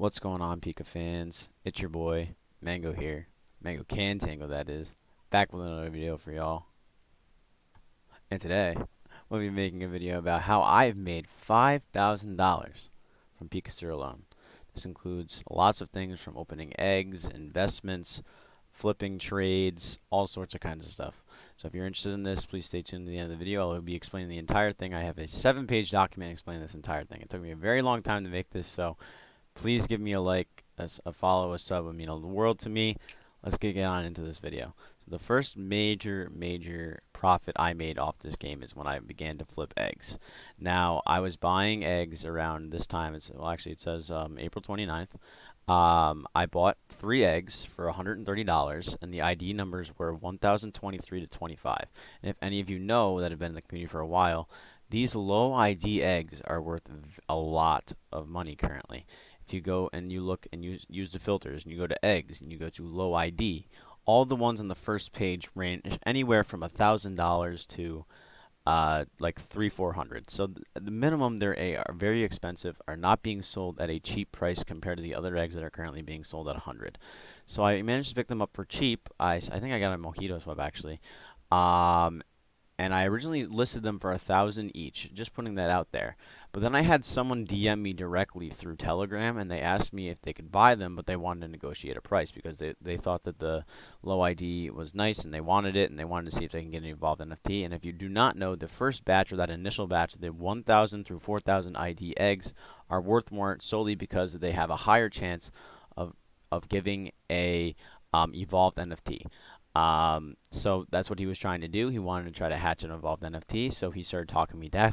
What's going on, Pika fans? It's your boy, Mango here. Mango Can Tango, that is. Back with another video for y'all. And today, we'll be making a video about how I've made $5,000 from Pikaster alone. This includes lots of things from opening eggs, investments, flipping trades, all sorts of kinds of stuff. So if you're interested in this, please stay tuned to the end of the video. I'll be explaining the entire thing. I have a 7-page document explaining this entire thing. It took me a very long time to make this, so please give me a like, a follow, a sub. It would mean the world to me. Let's get on into this video. So the first major profit I made off this game is when I began to flip eggs. Now, I was buying eggs around this time. It says April 29th. I bought 3 eggs for $130, and the ID numbers were 1023 to 25. And if any of you know that have been in the community for a while, these low ID eggs are worth a lot of money currently. If you go and you look and use the filters and you go to eggs and you go to low ID, all the ones on the first page range anywhere from $1,000 to like 300-400. So the minimum are very expensive, are not being sold at a cheap price compared to the other eggs that are currently being sold at 100. So I managed to pick them up for cheap. I think I got a Mojito Swab actually. And I originally listed them for 1,000 each, just putting that out there. But then I had someone DM me directly through Telegram, and they asked me if they could buy them, but they wanted to negotiate a price because they thought that the low ID was nice, and they wanted it, and they wanted to see if they can get an evolved NFT. And if you do not know, the first batch, or that initial batch, the 1,000 through 4,000 ID eggs are worth more solely because they have a higher chance of giving a evolved NFT. So that's what he was trying to do. He wanted to try to hatch an evolved NFT. So he started talking me down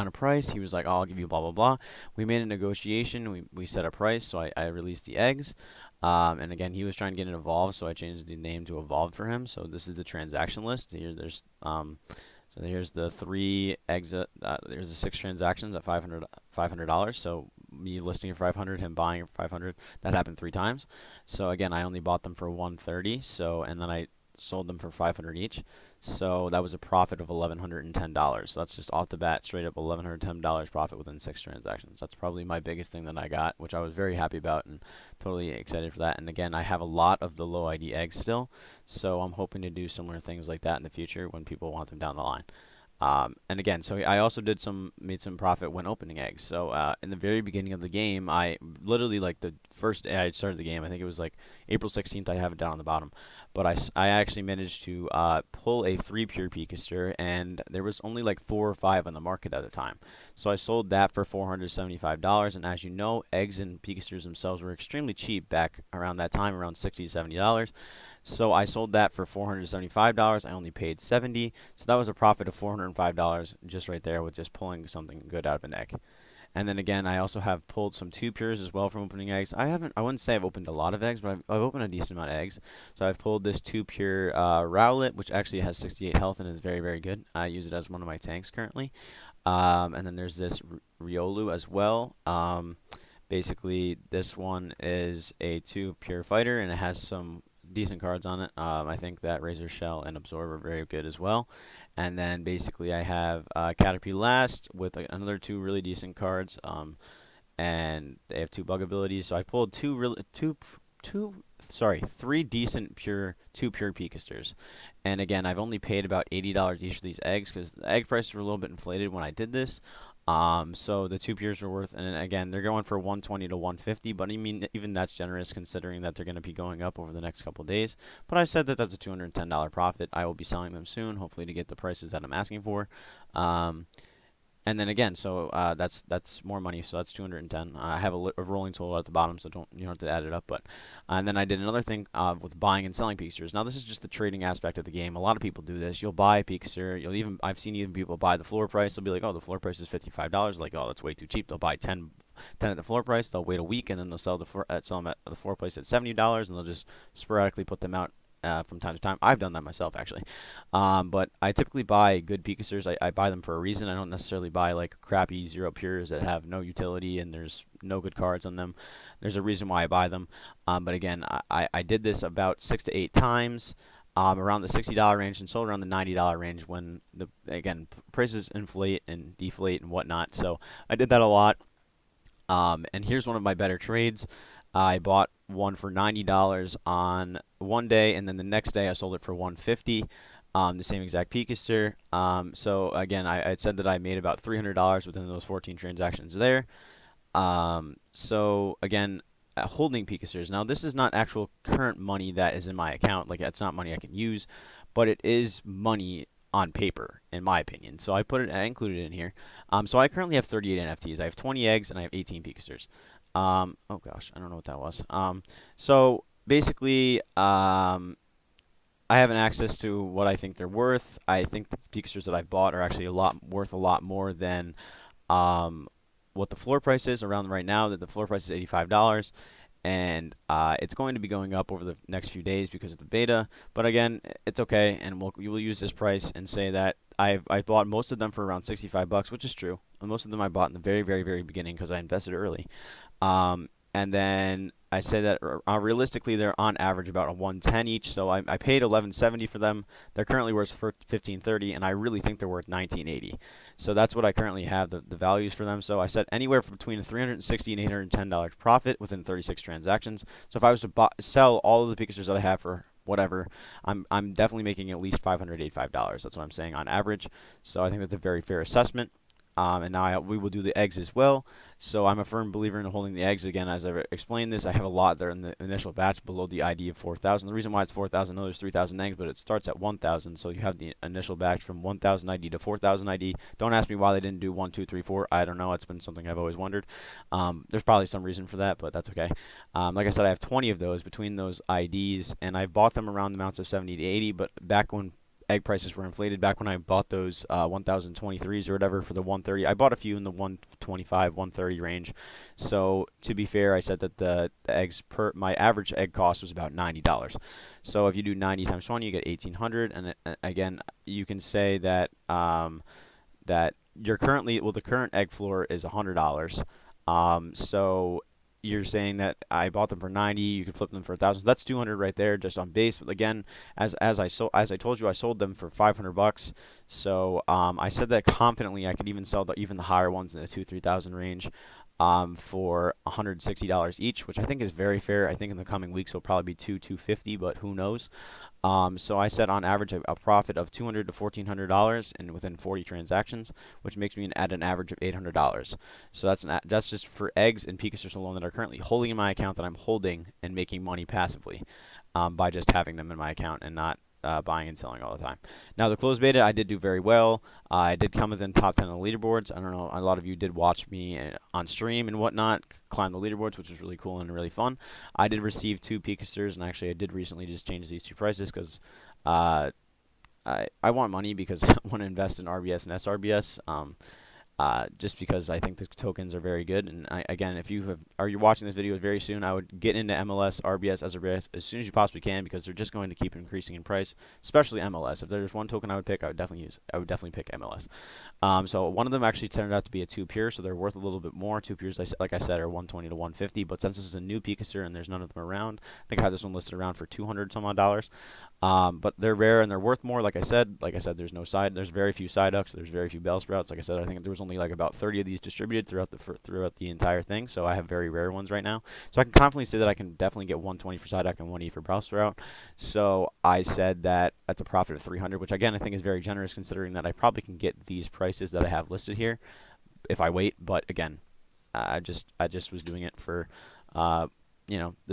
a price. He was like, oh, I'll give you blah, blah, blah. We made a negotiation. We set a price. So I released the eggs. And again, he was trying to get it evolved. So I changed the name to evolved for him. So this is the transaction list. So here's the 3 eggs. There's the 6 transactions at $500. So me listing it for 500, him buying it for 500. That happened 3 times. So again, I only bought them for 130. So and then I sold them for 500 each. So that was a profit of $1,110. So that's just off the bat, straight up $1,110 profit within 6 transactions. That's probably my biggest thing that I got, which I was very happy about and totally excited for that. And again, I have a lot of the low ID eggs still, so I'm hoping to do similar things like that in the future when people want them down the line. And again, so I also made some profit when opening eggs. So in the very beginning of the game, I literally, like, the first day I started the game, I think it was like April 16th, I have it down on the bottom, but I actually managed to pull a 3 pure Pikaster, and there was only like 4 or 5 on the market at the time. So I sold that for $475, and as you know, eggs and Pikasters themselves were extremely cheap back around that time, around $60 $70. So I sold that for $475. I only paid $70, so that was a profit of $405 just right there with just pulling something good out of an egg. And then again, I also have pulled some 2 pures as well from opening eggs. I wouldn't say I've opened a lot of eggs, but I've opened a decent amount of eggs. So I've pulled this 2 pure Rowlet, which actually has 68 health and is very, very good. I use it as one of my tanks currently. And then there's this Riolu as well. Basically, this one is a 2 pure fighter, and it has some decent cards on it. I think that Razor Shell and Absorb are very good as well. And then basically I have Caterpie last with another 2 really decent cards. And they have 2 bug abilities. So I pulled 3 decent 2 pure Pikasters. And again, I've only paid about $80 each of these eggs because the egg prices were a little bit inflated when I did this. So the 2 pures are worth, and again, they're going for 120 to 150, but I mean, even that's generous considering that they're going to be going up over the next couple of days. But I said that that's a $210 profit. I will be selling them soon, hopefully to get the prices that I'm asking for. And then again, so that's more money, so that's 210. I have a rolling total at the bottom, so you don't have to add it up. But and then I did another thing with buying and selling Pikasters. Now this is just the trading aspect of the game. A lot of people do this. You'll buy a Pikaster. I've seen even people buy the floor price. They'll be like, oh, the floor price is $55. Like, oh, that's way too cheap. They'll buy 10 at the floor price. They'll wait a week and then they'll sell them at the floor price at $70, and they'll just sporadically put them out from time to time. I've done that myself, actually. But I typically buy good Pikasters. I buy them for a reason. I don't necessarily buy like crappy 0 pures that have no utility and there's no good cards on them. There's a reason why I buy them. But again, I did this about 6 to 8 times. Around the $60 range and sold around the $90 range when prices inflate and deflate and whatnot. So I did that a lot. And here's one of my better trades. I bought one for $90 on one day, and then the next day I sold it for $150. The same exact Pikaster. So again, I had said that I made about $300 within those 14 transactions there. So again, holding Pikasters. Now this is not actual current money that is in my account. Like, it's not money I can use, but it is money on paper, in my opinion. So I included it in here. So I currently have 38 NFTs. I have 20 eggs and I have 18 Pikasters. Oh gosh, I don't know what that was. So basically, I have an access to what I think they're worth. I think that the Pikasters that I've bought are actually worth a lot more than what the floor price is around right now. That the floor price is $85, and it's going to be going up over the next few days because of the beta. But again, it's okay, and we will use this price and say that I bought most of them for around $65, which is true. And most of them I bought in the very, very, very beginning because I invested early. And then I say that realistically they're on average about a 110 each. So I paid $11.70 for them. They're currently worth $15.30, and I really think they're worth $19.80. So that's what I currently have the values for them. So I said anywhere between $360 and $810 profit within 36 transactions. So if I was to sell all of the Pikasters that I have for whatever, I'm definitely making at least $585. That's what I'm saying on average. So I think that's a very fair assessment. And now we will do the eggs as well. So I'm a firm believer in holding the eggs. Again, as I've explained this, I have a lot there in the initial batch below the ID of 4,000. The reason why it's 4,000, no, there's 3,000 eggs, but it starts at 1,000. So you have the initial batch from 1,000 ID to 4,000 ID. Don't ask me why they didn't do 1, 2, 3, 4. I don't know. It's been something I've always wondered. There's probably some reason for that, but that's okay. Like I said, I have 20 of those between those IDs, and I bought them around the amounts of 70 to 80, but back when egg prices were inflated, back when I bought those 1023s or whatever for the 130, I bought a few in the 125, 130 range. So to be fair, I said that the eggs my average egg cost was about $90. So if you do 90 times 20, you get 1,800. And again, you can say that that you're currently, well, the current egg floor is $100. So you're saying that I bought them for 90, you can flip them for 1,000. So that's 200 right there, just on base. But again, as I told you, I sold them for $500. So I said that confidently I could even sell even the higher ones in the 2,000-3,000 range for $160 each, which I think is very fair. I think in the coming weeks it'll probably be $250, but who knows? So I said on average a profit of $200 to $1,400 and within 40 transactions, which makes me at an average of $800. So that's just for eggs and Pikasters alone that are currently holding in my account, that I'm holding and making money passively by just having them in my account and not buying and selling all the time. Now the closed beta, I did do very well. I did come within top 10 of the leaderboards. I don't know, a lot of you did watch me on stream and whatnot, climb the leaderboards, which was really cool and really fun. I did receive 2 Pikasters, and actually I did recently just change these 2 prices because I want money because I want to invest in RBS and SRBS. Just because I think the tokens are very good. And again, if you're watching this video very soon, I would get into MLS, RBS, SRBS as soon as you possibly can, because they're just going to keep increasing in price, especially MLS. If there's one token I would pick, I would definitely pick MLS. So one of them actually turned out to be a 2 pure, so they're worth a little bit more. 2 pures, like I said, are 120 to 150, but since this is a new Pikaster and there's none of them around, I think I have this one listed around for $200 some odd dollars. But they're rare and they're worth more. Like I said, there's very few Psyducks, there's very few Bellsprouts. Like I said, I think there was only like about 30 of these distributed throughout the entire thing. So I have very rare ones right now. So I can confidently say that I can definitely get 120 for Psyduck and 1E for Bellsprout. So I said that that's a profit of 300, which again I think is very generous considering that I probably can get these prices that I have listed here if I wait. But again, I just was doing it for the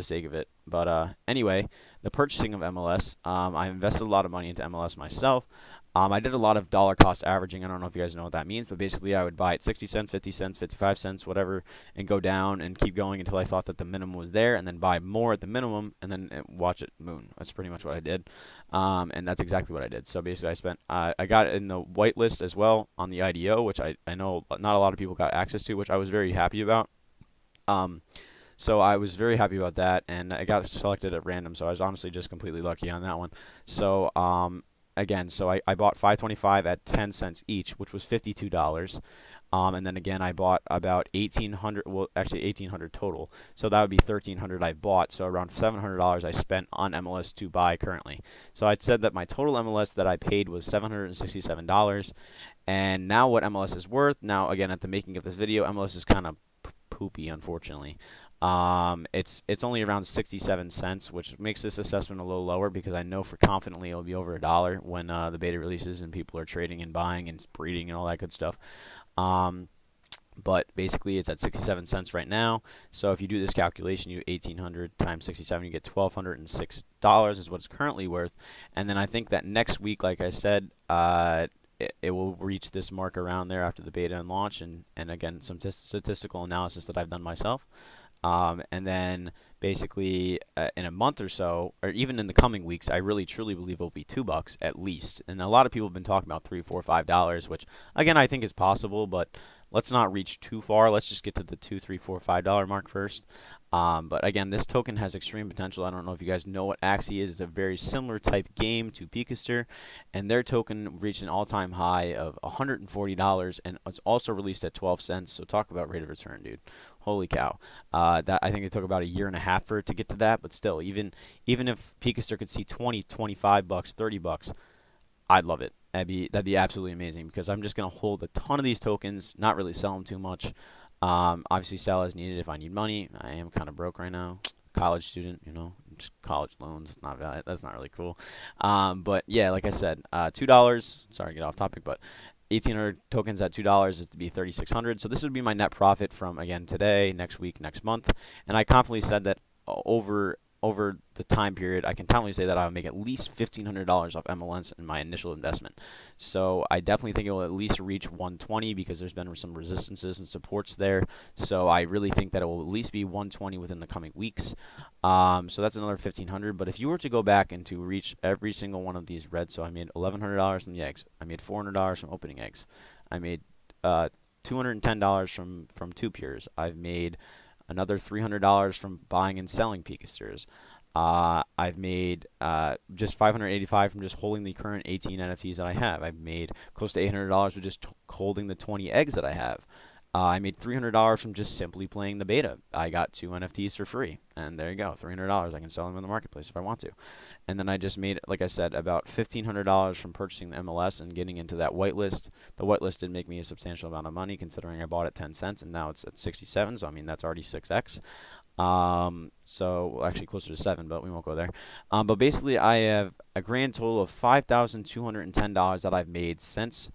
sake of it. But anyway, the purchasing of MLS, I invested a lot of money into MLS myself. I did a lot of dollar cost averaging. I don't know if you guys know what that means, but basically I would buy at 60 cents, 50 cents, 55 cents, whatever, and go down and keep going until I thought that the minimum was there, and then buy more at the minimum, and then watch it moon. That's pretty much what I did, and that's exactly what I did. So basically I got it in the whitelist as well on the IDO, which I know not a lot of people got access to, which I was very happy about. So I was very happy about that, and I got selected at random, so I was honestly just completely lucky on that one. So again, so I bought 525 at 10 cents each, which was $52. And then again, I bought about 1,800, well, actually 1,800 total. So that would be 1,300 I bought. So around $700 I spent on MLS to buy currently. So I said that my total MLS that I paid was $767. And now what MLS is worth, now again, at the making of this video, MLS is kind of poopy, unfortunately. It's only around 67 cents, which makes this assessment a little lower because I know for confidently it'll be over $1 when the beta releases and people are trading and buying and breeding and all that good stuff. Um, but basically it's at 67 cents right now. So if you do this calculation, you 1,800 times 67, you get $1,206 is what it's currently worth. And then I think that next week, like I said, it will reach this mark around there after the beta and launch, and again, some statistical analysis that I've done myself. And then basically in a month or so, or even in the coming weeks, I really truly believe it'll be $2 at least. And a lot of people have been talking about $3, $4, $5, which again I think is possible, but let's not reach too far. Let's just get to the $2, $3, $4, $5 mark first. But again, this token has extreme potential. I don't know if you guys know what Axie is. It's a very similar type game to Pikaster, and their token reached an all-time high of $140, and it's also released at 12 cents. So talk about rate of return, dude. Holy cow. That I think it took about a year and a half for it to get to that, but still, even if Pikaster could see 20, 25 bucks, 30 bucks, I'd love it. That'd be absolutely amazing because I'm just gonna hold a ton of these tokens, not really sell them too much. Obviously, sell as needed if I need money. I am kind of broke right now. College student, just college loans. It's not valid. That's not really cool. But yeah, like I said, $2. Sorry to get off topic, but 1,800 tokens at $2 is to be 3,600. So this would be my net profit from again today, next week, next month, and I confidently said that over the time period, I can confidently say that I'll make at least $1,500 off MLNs in my initial investment. So I definitely think it will at least reach 120 because there's been some resistances and supports there. So I really think that it will at least be 120 within the coming weeks. So that's another 1,500. But if you were to go back and to reach every single one of these reds, so I made $1,100 from the eggs, I made $400 from opening eggs, I made $210 from 2Pures, I've made another $300 from buying and selling Pikasters. I've made just $585 from just holding the current 18 NFTs that I have. I've made close to $800 with just holding the 20 eggs that I have. I made $300 from just simply playing the beta. I got 2 NFTs for free, and there you go, $300. I can sell them in the marketplace if I want to. And then I just made, like I said, about $1,500 from purchasing the MLS and getting into that whitelist. The whitelist did make me a substantial amount of money considering I bought at 10 cents, and now it's at 67, so I mean that's already 6x. So actually closer to 7, but we won't go there. But basically I have a grand total of $5,210 that I've made since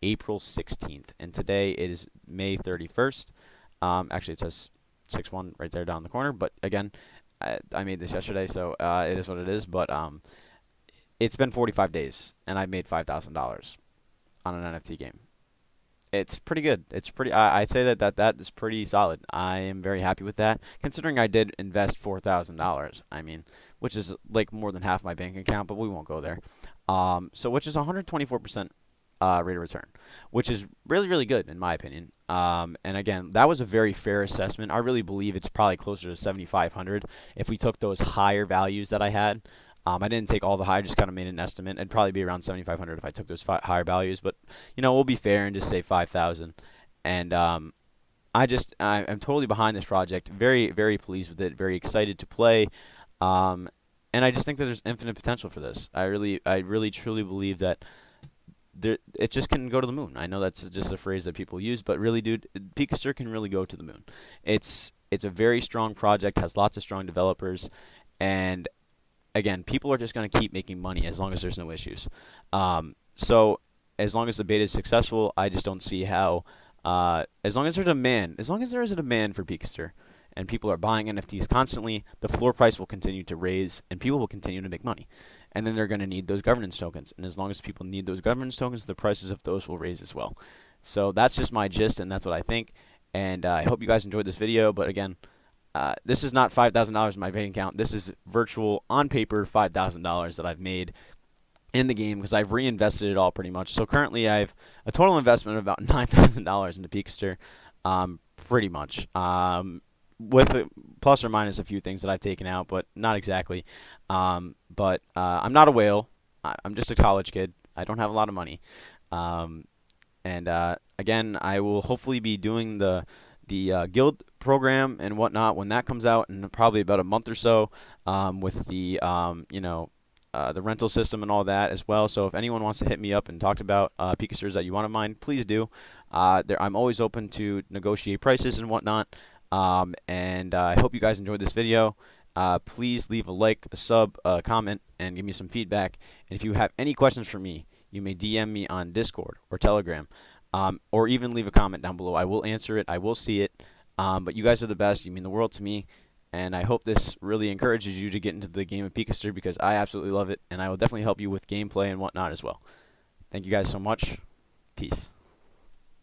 April 16th, and today it is May 31st. Actually, it says 6-1 right there down the corner, but again, I made this yesterday, so it is what it is. But it's been 45 days, and I've made $5,000 on an NFT game. It's pretty good. It's pretty. I'd say that is pretty solid. I am very happy with that, considering I did invest $4,000. I mean, which is like more than half my bank account, but we won't go there. So which is 124%. Rate of return, which is really, really good in my opinion. And again, that was a very fair assessment. I really believe it's probably closer to 7,500 if we took those higher values that I had. I didn't take all the high, just kind of made an estimate. It'd probably be around 7,500 if I took those higher values, but we'll be fair and just say 5,000. And I'm totally behind this project. Very, very pleased with it. Very excited to play. And I just think that there's infinite potential for this. I really, truly believe that it just can go to the moon. I know that's just a phrase that people use, but really, dude, Pikaster can really go to the moon. It's a very strong project, has lots of strong developers, and again, people are just going to keep making money as long as there's no issues. So as long as the beta is successful, I just don't see how. As long as there is a demand for Pikaster, and people are buying NFTs constantly, the floor price will continue to raise, and people will continue to make money. And then they're going to need those governance tokens. And as long as people need those governance tokens, the prices of those will raise as well. So that's just my gist, and that's what I think. And I hope you guys enjoyed this video. But again, this is not $5,000 in my bank account. This is virtual, on paper, $5,000 that I've made in the game because I've reinvested it all pretty much. So currently I have a total investment of about $9,000 into Pikaster, pretty much. With plus or minus a few things that I've taken out, but not exactly. But I'm not a whale. I'm just a college kid. I don't have a lot of money. And again, I will hopefully be doing the guild program and whatnot when that comes out in probably about a month or so, with the the rental system and all that as well. So if anyone wants to hit me up and talk about Pikasters that you want to mine, please do. I'm always open to negotiate prices and whatnot. And I hope you guys enjoyed this video. Please leave a like, a sub, a comment, and give me some feedback. And if you have any questions for me, you may DM me on Discord or Telegram, or even leave a comment down below. I will answer it. I will see it. But you guys are the best. You mean the world to me. And I hope this really encourages you to get into the game of Pikaster, because I absolutely love it, and I will definitely help you with gameplay and whatnot as well. Thank you guys so much. Peace.